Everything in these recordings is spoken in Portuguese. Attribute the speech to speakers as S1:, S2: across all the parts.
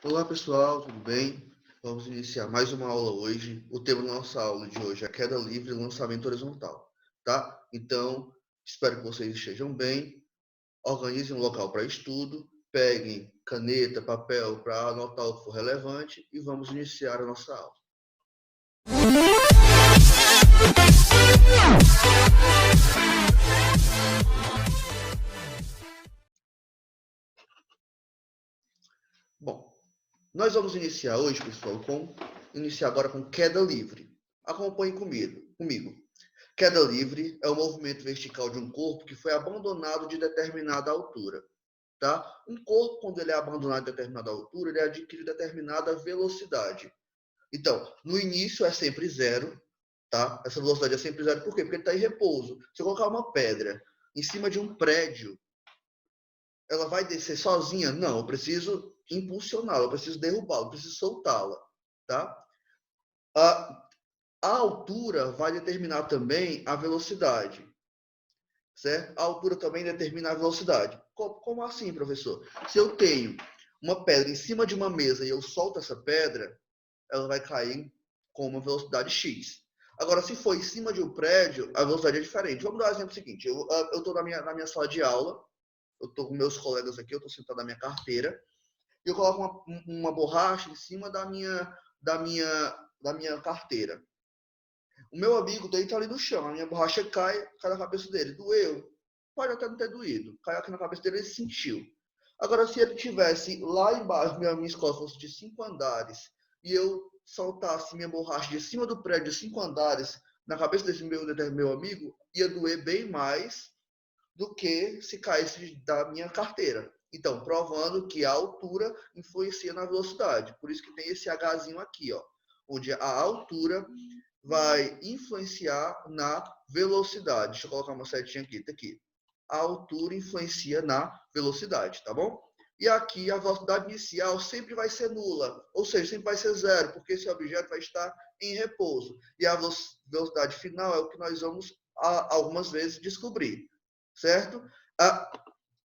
S1: Olá pessoal, tudo bem? Vamos iniciar mais uma aula hoje. O tema da nossa aula de hoje é queda livre e lançamento horizontal, tá? Então, espero que vocês estejam bem. Organizem um local para estudo, peguem caneta, papel para anotar o que for relevante e vamos iniciar a nossa aula. Bom, nós vamos iniciar hoje, pessoal, iniciar agora com queda livre. Acompanhe comigo. Queda livre é o movimento vertical de um corpo que foi abandonado de determinada altura. Tá? Um corpo, quando ele é abandonado de determinada altura, ele adquire determinada velocidade. Então, no início é sempre zero, tá? Essa velocidade é sempre zero. Por quê? Porque ele está em repouso. Se eu colocar uma pedra em cima de um prédio, ela vai descer sozinha? Não, eu preciso impulsioná-la, eu preciso derrubá-la, eu preciso soltá-la, tá? A altura vai determinar também a velocidade, certo? A altura também determina a velocidade. Como assim, professor? Se eu tenho uma pedra em cima de uma mesa e eu solto essa pedra, ela vai cair com uma velocidade x. Agora, se for em cima de um prédio, a velocidade é diferente. Vamos dar um exemplo seguinte. Eu estou na minha sala de aula, eu estou com meus colegas aqui, eu estou sentado na minha carteira, e eu coloco uma borracha em cima da minha carteira. O meu amigo deita ali no chão, a minha borracha cai na cabeça dele. Doeu? Pode até não ter doído. Caiu aqui na cabeça dele, ele sentiu. Agora, se ele tivesse lá embaixo, minha escola fosse de 5 andares, e eu soltasse minha borracha de cima do prédio de 5 andares na cabeça desse meu amigo, ia doer bem mais do que se caísse da minha carteira. Então, provando que a altura influencia na velocidade. Por isso que tem esse Hzinho aqui, ó, onde a altura vai influenciar na velocidade. Deixa eu colocar uma setinha aqui, tá aqui. A altura influencia na velocidade, tá bom? E aqui a velocidade inicial sempre vai ser nula, ou seja, sempre vai ser zero, porque esse objeto vai estar em repouso. E a velocidade final é o que nós vamos algumas vezes descobrir, certo?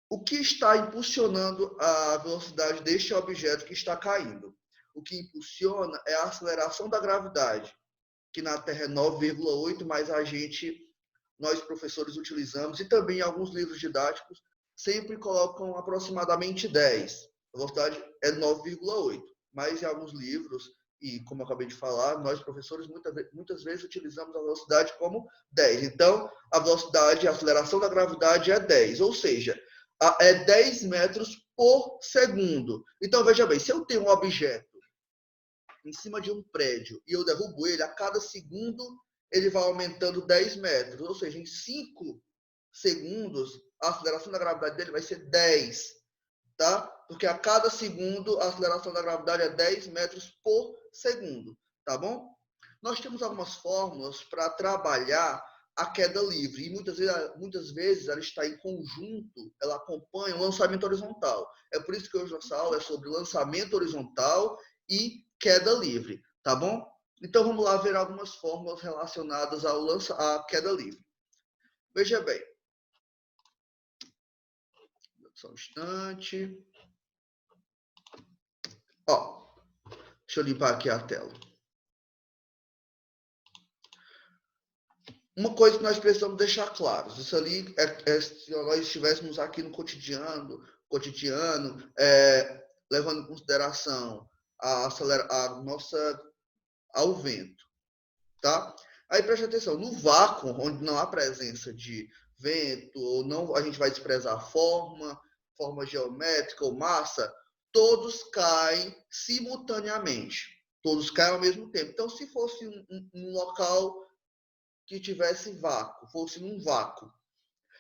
S1: O que está impulsionando a velocidade deste objeto que está caindo? O que impulsiona é a aceleração da gravidade, que na Terra é 9,8, mas nós professores utilizamos, e também alguns livros didáticos, sempre colocam aproximadamente 10. A velocidade é 9,8, mas em alguns livros, e como eu acabei de falar, nós professores muitas vezes utilizamos a velocidade como 10. Então, a velocidade, a aceleração da gravidade é 10, ou seja, é 10 metros por segundo. Então, veja bem, se eu tenho um objeto em cima de um prédio e eu derrubo ele, a cada segundo ele vai aumentando 10 metros. Ou seja, em 5 segundos, a aceleração da gravidade dele vai ser 10. Tá? Porque a cada segundo, a aceleração da gravidade é 10 metros por segundo. Tá bom? Nós temos algumas fórmulas para trabalhar a queda livre. E muitas vezes ela está em conjunto, ela acompanha o lançamento horizontal. É por isso que hoje nossa aula é sobre lançamento horizontal e queda livre, tá bom? Então vamos lá ver algumas fórmulas relacionadas à queda livre. Veja bem. Só um instante. Ó, deixa eu limpar aqui a tela. Uma coisa que nós precisamos deixar claro, isso ali se nós estivéssemos aqui no cotidiano, levando em consideração a nossa ao vento, tá? Aí preste atenção, no vácuo, onde não há presença de vento, ou não, a gente vai desprezar forma geométrica ou massa, todos caem simultaneamente, todos caem ao mesmo tempo. Então, se fosse um local que tivesse vácuo, fosse num vácuo,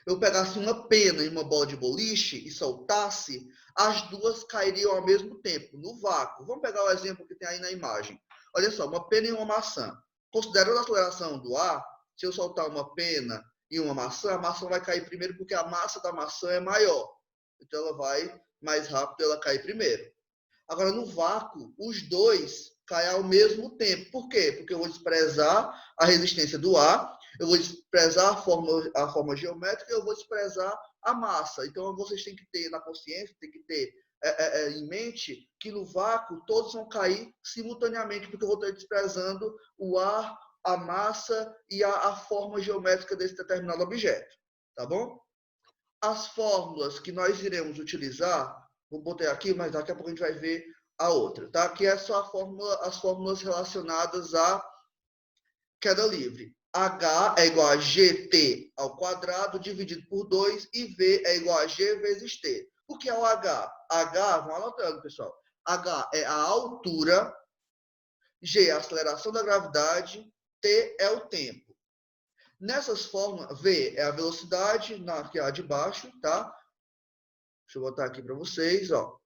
S1: eu pegasse uma pena e uma bola de boliche e soltasse, as duas cairiam ao mesmo tempo, no vácuo. Vamos pegar o exemplo que tem aí na imagem. Olha só, uma pena e uma maçã. Considerando a aceleração do ar, se eu soltar uma pena e uma maçã, a maçã vai cair primeiro porque a massa da maçã é maior. Então ela vai mais rápido, ela cai primeiro. Agora, no vácuo, os dois caem ao mesmo tempo. Por quê? Porque eu vou desprezar a resistência do ar, eu vou desprezar a forma geométrica, eu vou desprezar a massa. Então, vocês têm que ter na consciência, tem que ter em mente que no vácuo todos vão cair simultaneamente, porque eu vou estar desprezando o ar, a massa e a forma geométrica desse determinado objeto. Tá bom? As fórmulas que nós iremos utilizar, vou botar aqui, mas daqui a pouco a gente vai ver a outra, tá? Que é só as fórmulas relacionadas à queda livre. H é igual a GT ao quadrado dividido por 2 e V é igual a G vezes T. O que é o H? H, vão anotando, pessoal. H é a altura, G é a aceleração da gravidade, T é o tempo. Nessas fórmulas, V é a velocidade, que é a de baixo, tá? Deixa eu botar aqui para vocês, ó.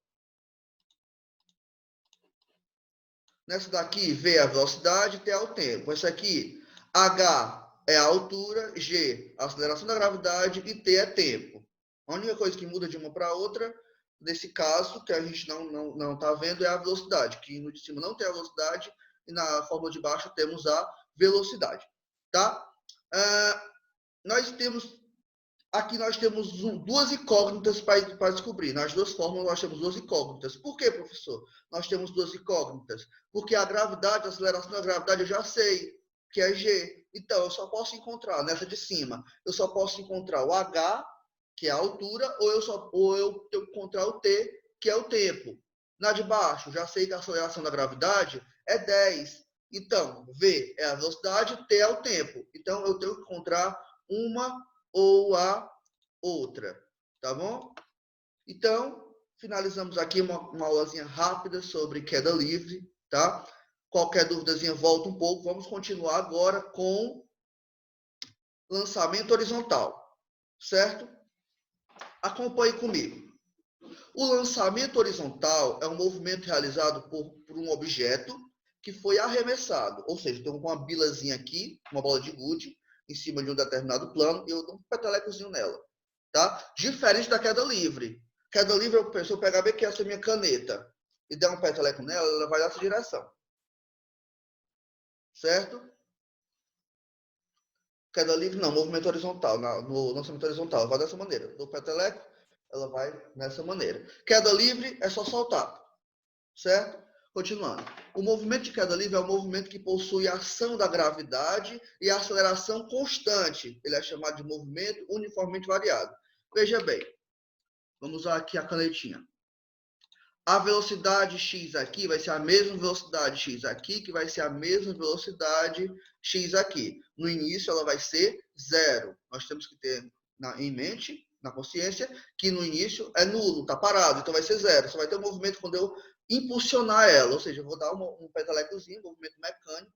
S1: Nessa daqui, V é a velocidade, T é o tempo. Essa aqui, H é a altura, G, a aceleração da gravidade e T é tempo. A única coisa que muda de uma para outra, nesse caso, que a gente não está vendo, é a velocidade, que no de cima não tem a velocidade e na fórmula de baixo temos a velocidade, tá? Aqui nós temos duas incógnitas para descobrir. Nas duas fórmulas nós temos duas incógnitas. Por que, professor? Nós temos duas incógnitas. Porque a gravidade, a aceleração da gravidade, eu já sei que é G. Então, eu só posso encontrar, nessa de cima, eu só posso encontrar o H, que é a altura, ou eu tenho que encontrar o T, que é o tempo. Na de baixo, já sei que a aceleração da gravidade é 10. Então, V é a velocidade, T é o tempo. Então, eu tenho que encontrar uma ou a outra, tá bom? Então, finalizamos aqui uma aulazinha rápida sobre queda livre, tá? Qualquer dúvidazinha, volta um pouco. Vamos continuar agora com lançamento horizontal, certo? Acompanhe comigo. O lançamento horizontal é um movimento realizado por um objeto que foi arremessado, ou seja, tem uma bilazinha aqui, uma bola de gude, em cima de um determinado plano, e eu dou um petelecozinho nela, tá? Diferente da queda livre. Queda livre, se eu pegar bem que essa é a minha caneta e der um peteleco nela, ela vai nessa direção. Certo? Queda livre, não, movimento horizontal. No lançamento horizontal, vai dessa maneira. Do peteleco, ela vai nessa maneira. Queda livre é só soltar. Certo? Continuando. O movimento de queda livre é um movimento que possui a ação da gravidade e a aceleração constante. Ele é chamado de movimento uniformemente variado. Veja bem. Vamos usar aqui a canetinha. A velocidade x aqui vai ser a mesma velocidade x aqui, que vai ser a mesma velocidade x aqui. No início, ela vai ser zero. Nós temos que ter em mente, na consciência, que no início é nulo, está parado, então vai ser zero. Só vai ter um movimento quando eu impulsionar ela, ou seja, eu vou dar um petelecozinho, um movimento mecânico,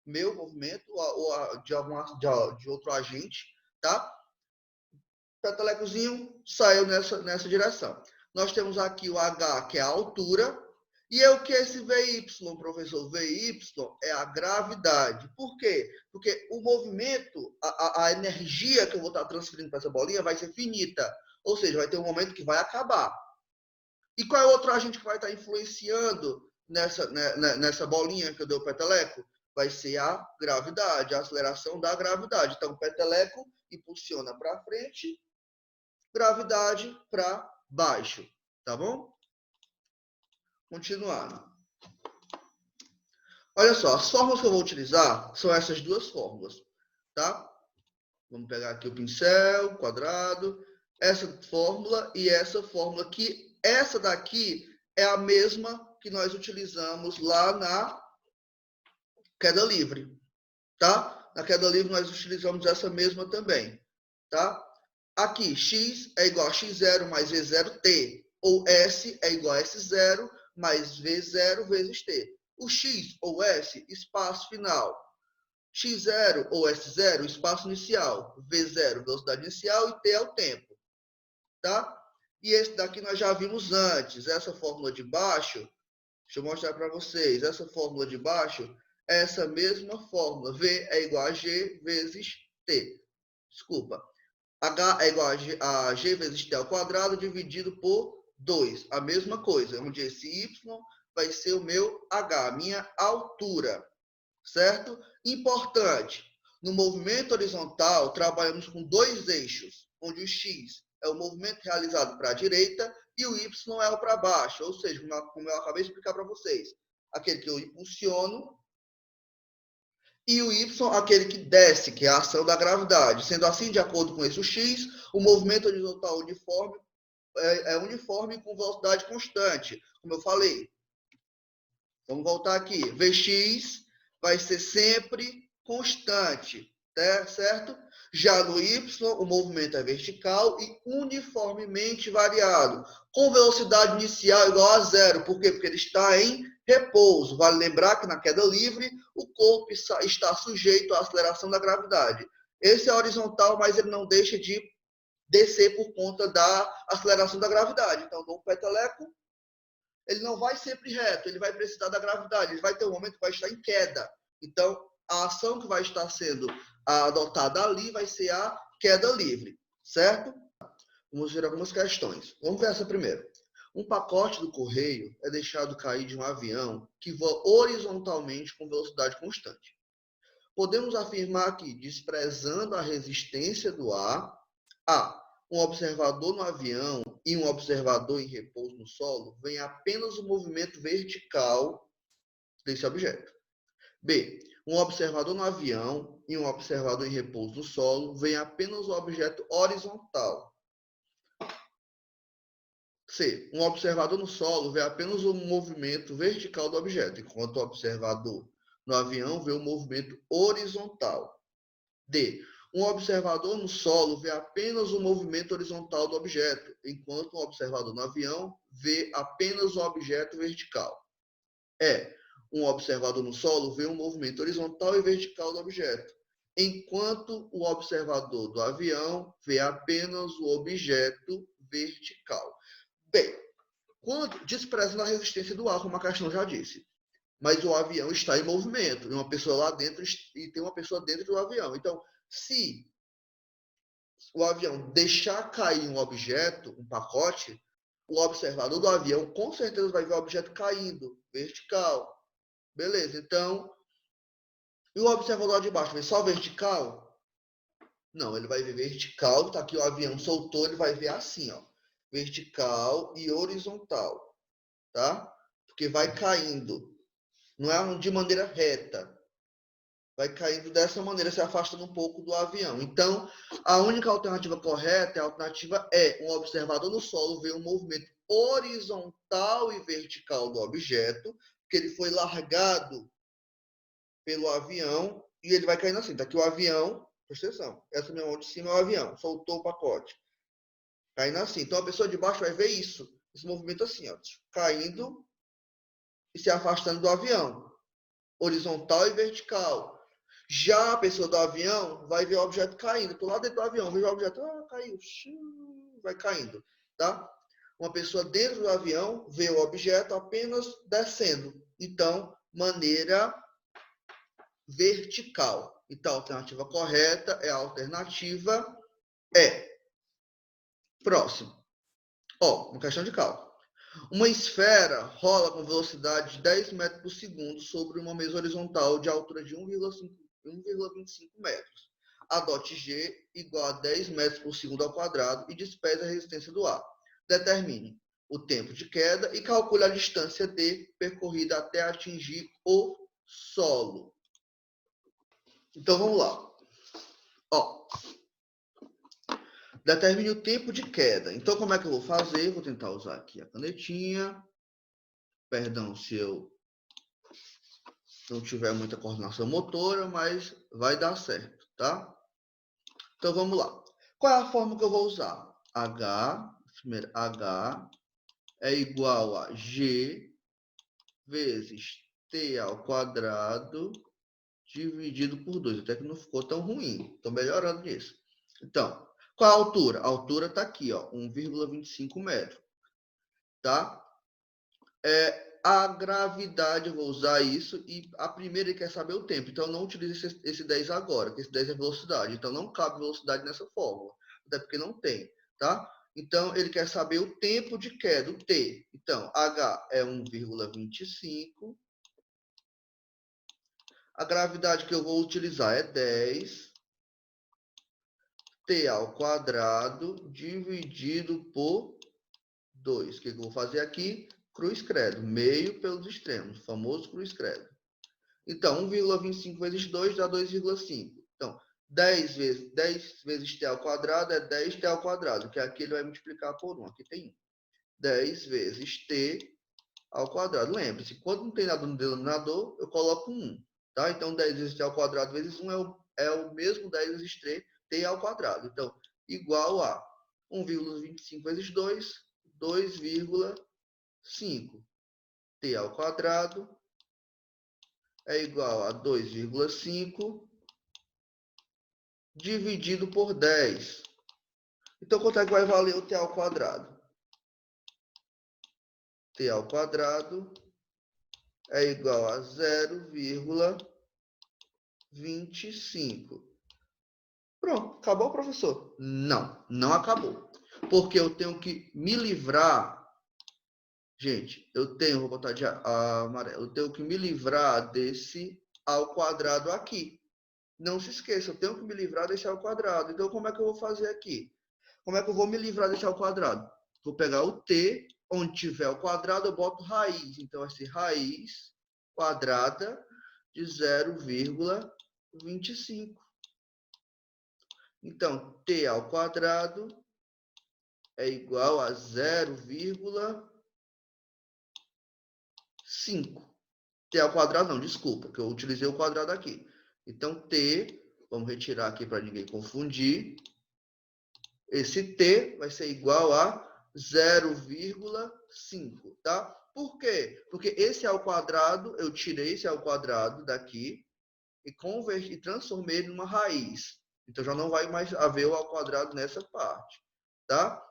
S1: meu movimento, ou de outro agente, tá? Petelecozinho saiu nessa direção. Nós temos aqui o H, que é a altura, e é o que é esse VY, professor? VY é a gravidade. Por quê? Porque o movimento, a energia que eu vou estar transferindo para essa bolinha vai ser finita. Ou seja, vai ter um momento que vai acabar. E qual é o outro agente que vai estar influenciando nessa bolinha que eu dei o peteleco? Vai ser a gravidade, a aceleração da gravidade. Então, o peteleco impulsiona para frente, gravidade para baixo, tá bom? Continuando. Olha só, as fórmulas que eu vou utilizar são essas duas fórmulas, tá? Vamos pegar aqui o pincel, quadrado, essa fórmula e essa fórmula, que essa daqui é a mesma que nós utilizamos lá na queda livre, tá? Na queda livre nós utilizamos essa mesma também, tá? Aqui, x é igual a x0 mais v0t, ou s é igual a s0 mais v0 vezes t. O x ou s, espaço final. x0 ou s0, espaço inicial. v0, velocidade inicial, e t é o tempo. Tá? E esse daqui nós já vimos antes. Essa fórmula de baixo, deixa eu mostrar para vocês. Essa fórmula de baixo é essa mesma fórmula. V é igual a g vezes t. Desculpa. H é igual a G vezes T ao quadrado dividido por 2. A mesma coisa, onde esse Y vai ser o meu H, a minha altura. Certo? Importante. No movimento horizontal, trabalhamos com dois eixos, onde o X é o movimento realizado para a direita e o Y é o para baixo, ou seja, como eu acabei de explicar para vocês, aquele que eu impulsiono e o Y, aquele que desce, que é a ação da gravidade. Sendo assim, de acordo com esse X, o movimento horizontal uniforme é uniforme com velocidade constante, como eu falei. Vamos voltar aqui. Vx vai ser sempre constante, certo? Já no Y, o movimento é vertical e uniformemente variado, com velocidade inicial igual a zero. Por quê? Porque ele está em repouso. Vale lembrar que na queda livre, o corpo está sujeito à aceleração da gravidade. Esse é horizontal, mas ele não deixa de descer por conta da aceleração da gravidade. Então, dou um peteleco, ele não vai sempre reto, ele vai precisar da gravidade, ele vai ter um momento que vai estar em queda. Então, a ação que vai estar sendo adotada ali vai ser a queda livre, certo? Vamos ver algumas questões. Vamos ver essa primeiro. Um pacote do correio é deixado cair de um avião que voa horizontalmente com velocidade constante. Podemos afirmar que, desprezando a resistência do ar, um observador no avião e um observador em repouso no solo, vem apenas o movimento vertical desse objeto. B. Um observador no avião e um observador em repouso no solo, vem apenas o objeto horizontal. C. Um observador no solo vê apenas o movimento vertical do objeto, enquanto o observador no avião vê o movimento horizontal. D. Um observador no solo vê apenas o movimento horizontal do objeto, enquanto um observador no avião vê apenas o objeto vertical. E. Um observador no solo vê um movimento horizontal e vertical do objeto, enquanto o observador do avião vê apenas o objeto vertical. Bem, quando desprezando a resistência do ar, como a questão já disse, mas o avião está em movimento, e uma pessoa lá dentro e tem uma pessoa dentro do avião. Então, se o avião deixar cair um objeto, um pacote, o observador do avião com certeza vai ver o objeto caindo, vertical. Beleza, então, e o observador de baixo vê só vertical? Não, ele vai ver vertical, tá aqui o avião soltou, ele vai ver assim, ó, vertical e horizontal, tá? Porque vai caindo, não é de maneira reta, vai caindo dessa maneira, se afastando um pouco do avião. Então, a única alternativa correta é a alternativa E. Um observador no solo vê um movimento horizontal e vertical do objeto, que ele foi largado pelo avião e ele vai caindo assim. Tá aqui o avião, presta atenção, essa minha mão de cima é o avião, soltou o pacote. Caindo assim. Então, a pessoa de baixo vai ver isso, esse movimento assim, ó, caindo e se afastando do avião. Horizontal e vertical. Já a pessoa do avião vai ver o objeto caindo. Estou lá dentro do avião, vejo o objeto, caiu, vai caindo, tá? Uma pessoa dentro do avião vê o objeto apenas descendo. Então, maneira vertical. Então, a alternativa correta é a alternativa E. Próximo. Uma questão de cálculo. Uma esfera rola com velocidade de 10 metros por segundo sobre uma mesa horizontal de altura de 1,25 metros. Adote G igual a 10 metros por segundo ao quadrado e despreze a resistência do ar. Determine o tempo de queda e calcule a distância D percorrida até atingir o solo. Então, vamos lá. Determine o tempo de queda. Então, como é que eu vou fazer? Vou tentar usar aqui a canetinha. Perdão se eu não tiver muita coordenação motora, mas vai dar certo, tá? Então, vamos lá. Qual é a forma que eu vou usar? Primeiro, H é igual a G vezes T ao quadrado dividido por 2. Até que não ficou tão ruim. Estou melhorando nisso. Então, qual é a altura? A altura está aqui, ó, 1,25 metros. Tá? A gravidade, eu vou usar isso, e a primeira ele quer saber o tempo. Então, eu não utilizo esse 10 agora, porque esse 10 é velocidade. Então, não cabe velocidade nessa fórmula, até porque não tem, tá? Então, ele quer saber o tempo de queda, o T. Então, H é 1,25. A gravidade que eu vou utilizar é 10. t ao quadrado dividido por 2. O que eu vou fazer aqui? Cruz credo, meio pelos extremos, o famoso cruz credo. Então, 1,25 vezes 2 dá 2,5. Então, 10 vezes t ao quadrado é 10t ao quadrado, que aqui ele vai multiplicar por 1. Aqui tem 1. 10 vezes t ao quadrado. Lembre-se, quando não tem nada no denominador, eu coloco 1. Tá? Então, 10 vezes t ao quadrado vezes 1 é o mesmo 10 vezes t ao quadrado. Então, igual a 1,25 vezes 2, 2,5. t ao quadrado é igual a 2,5 dividido por 10. Então, quanto é que vai valer o t ao quadrado? T ao quadrado é igual a 0,25. Pronto, acabou, professor? Não, não acabou. Porque eu tenho que me livrar. Gente, vou botar de amarelo. Eu tenho que me livrar desse ao quadrado aqui. Não se esqueça, eu tenho que me livrar desse ao quadrado. Então, como é que eu vou fazer aqui? Como é que eu vou me livrar desse ao quadrado? Vou pegar o t, onde tiver o quadrado, eu boto raiz. Então, vai ser raiz quadrada de 0,25. Então, t ao quadrado é igual a 0,5. t ao quadrado não, desculpa, que eu utilizei o quadrado aqui. Então, t, vamos retirar aqui para ninguém confundir. Esse t vai ser igual a 0,5, tá? Por quê? Porque esse ao quadrado, eu tirei esse ao quadrado daqui e transformei ele numa raiz. Então, já não vai mais haver o ao quadrado nessa parte, tá?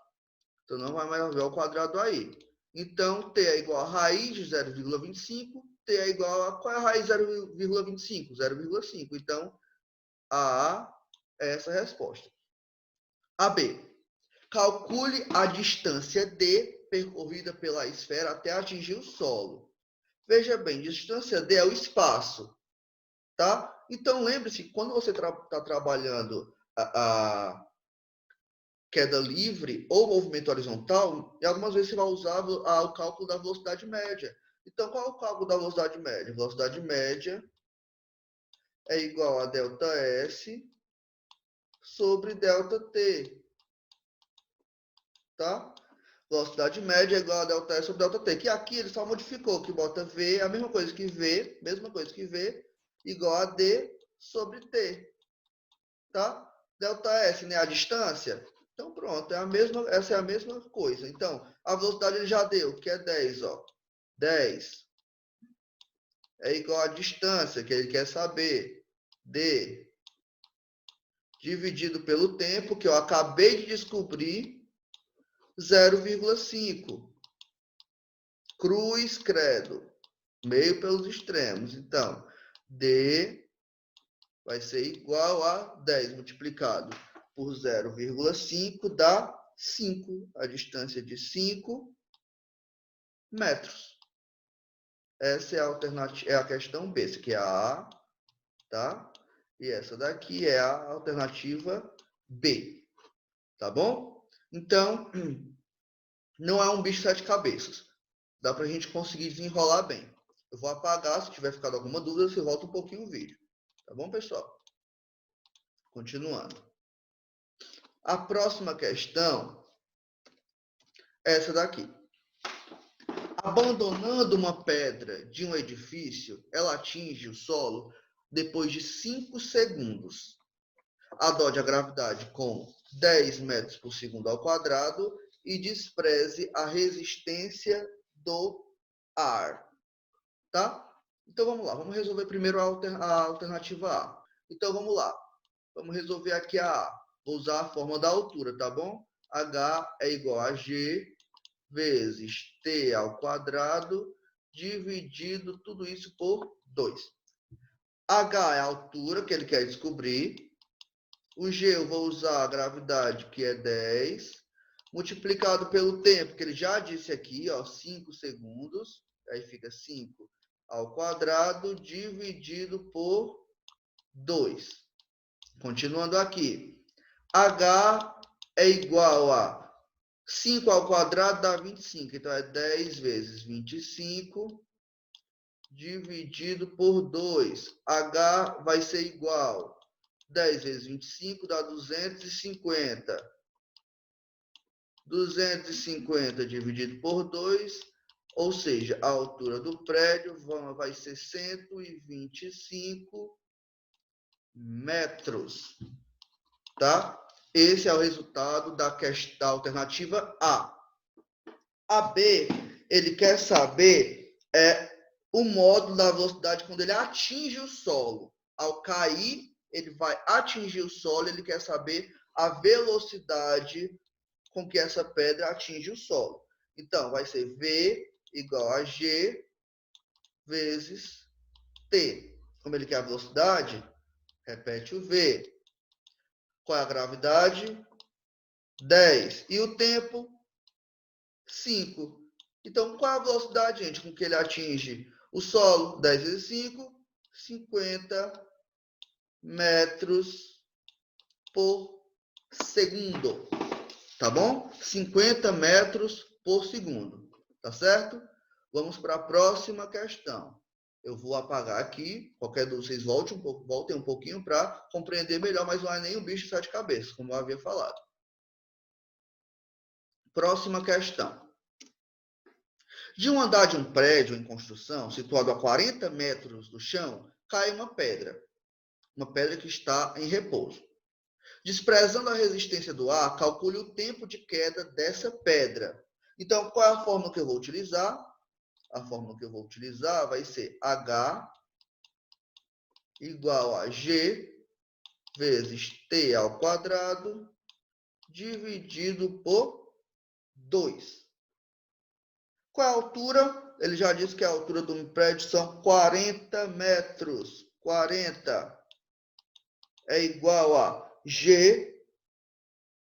S1: Então, não vai mais haver ao quadrado aí. Então, t é igual a raiz de 0,25, t é igual a... Qual é a raiz de 0,25? 0,5. Então, a é essa a resposta. AB. Calcule a distância D percorrida pela esfera até atingir o solo. Veja bem, distância D é o espaço, tá? Então, lembre-se, quando você está trabalhando a queda livre ou movimento horizontal, e algumas vezes você vai usar o cálculo da velocidade média. Então, qual é o cálculo da velocidade média? Velocidade média é igual a delta S sobre delta T, tá? Velocidade média é igual a delta S sobre delta T, que aqui ele só modificou, que bota V, a mesma coisa que V, igual a D sobre T, tá? Delta S, né, a distância. Então, pronto, essa é a mesma coisa. Então, a velocidade ele já deu, que é 10, ó. 10 é igual a distância, que ele quer saber, D, dividido pelo tempo, que eu acabei de descobrir, 0,5. Cruz, credo. Meio pelos extremos. Então, D vai ser igual a 10 multiplicado por 0,5 dá 5. A distância de 5 metros. Essa é a alternativa, é a questão B. Essa aqui é a A, tá? E essa daqui é a alternativa B. Tá bom? Então, não é um bicho de 7 cabeças. Dá pra gente conseguir desenrolar bem. Eu vou apagar, se tiver ficado alguma dúvida, você volta um pouquinho o vídeo. Tá bom, pessoal? Continuando. A próxima questão é essa daqui. Abandonando uma pedra de um edifício, ela atinge o solo depois de 5 segundos. Adote a gravidade com 10 metros por segundo ao quadrado e despreze a resistência do ar. Tá? Então, vamos lá. Vamos resolver primeiro a alternativa A. Então, vamos lá. Vamos resolver aqui a A. Vou usar a forma da altura, tá bom? H é igual a G vezes T ao quadrado dividido tudo isso por 2. H é a altura que ele quer descobrir. O G eu vou usar a gravidade, que é 10, multiplicado pelo tempo, que ele já disse aqui, ó, 5 segundos. Aí fica 5 ao quadrado dividido por 2. Continuando aqui. H é igual a 5 ao quadrado dá 25. Então, é 10 vezes 25 dividido por 2. H vai ser igual. 10 vezes 25 dá 250. 250 dividido por 2, ou seja, a altura do prédio vai ser 125 metros. Tá? Esse é o resultado da alternativa A. A B, ele quer saber o módulo da velocidade quando ele atinge o solo. Ao cair, ele vai atingir o solo, ele quer saber a velocidade com que essa pedra atinge o solo. Então, vai ser V igual a G vezes T. Como ele quer a velocidade, repete o V. Qual é a gravidade? 10. E o tempo? 5. Então, qual é a velocidade, gente, com que ele atinge o solo? 10 vezes 5, 50 metros por segundo. Tá bom? 50 metros por segundo. Tá certo? Vamos para a próxima questão. Eu vou apagar aqui. Qualquer dúvida, vocês voltem um pouquinho para compreender melhor, mas não é nem um bicho de 7 cabeças, como eu havia falado. Próxima questão. De um andar de um prédio em construção, situado a 40 metros do chão, cai uma pedra. Uma pedra que está em repouso. Desprezando a resistência do ar, calcule o tempo de queda dessa pedra. Então, qual é a fórmula que eu vou utilizar? A fórmula que eu vou utilizar vai ser H igual a G vezes T ao quadrado dividido por 2. Qual é a altura? Ele já disse que a altura do prédio são 40 metros. 40 é igual a G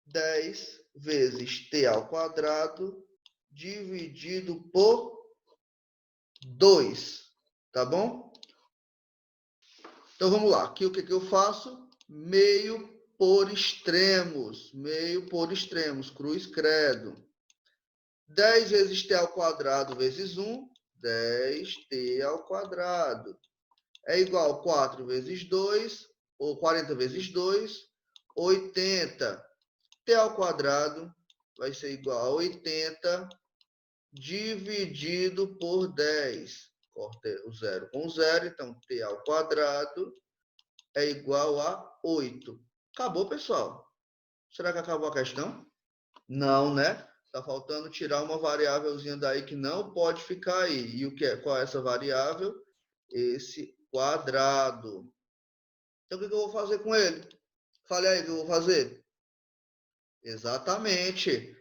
S1: 10 vezes T ao quadrado dividido por 2. Tá bom? Então, vamos lá. Aqui o que eu faço? Meio por extremos. Meio por extremos. Cruz credo. 10 vezes T ao quadrado vezes 1. 10T ao quadrado. É igual a 4 vezes 2. Ou 40 vezes 2. 80. T ao quadrado vai ser igual a 80 dividido por 10. Corta o zero com zero, então T ao quadrado é igual a 8. Acabou, pessoal? Será que acabou a questão? Não, né? Está faltando tirar uma variávelzinha daí que não pode ficar aí. E o que é? Qual é essa variável? Esse quadrado. Então, o que eu vou fazer com ele? Fale aí o que eu vou fazer. Exatamente.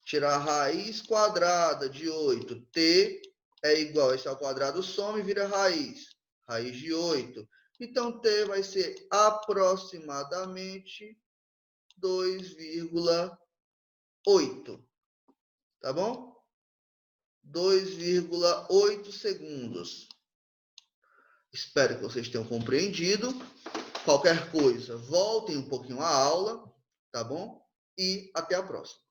S1: Tirar a raiz quadrada de 8. T é igual a esse ao quadrado, soma e vira raiz. Raiz de 8. Então, T vai ser aproximadamente 2,8. Tá bom? 2,8 segundos. Espero que vocês tenham compreendido. Qualquer coisa, voltem um pouquinho à aula, tá bom? E até a próxima.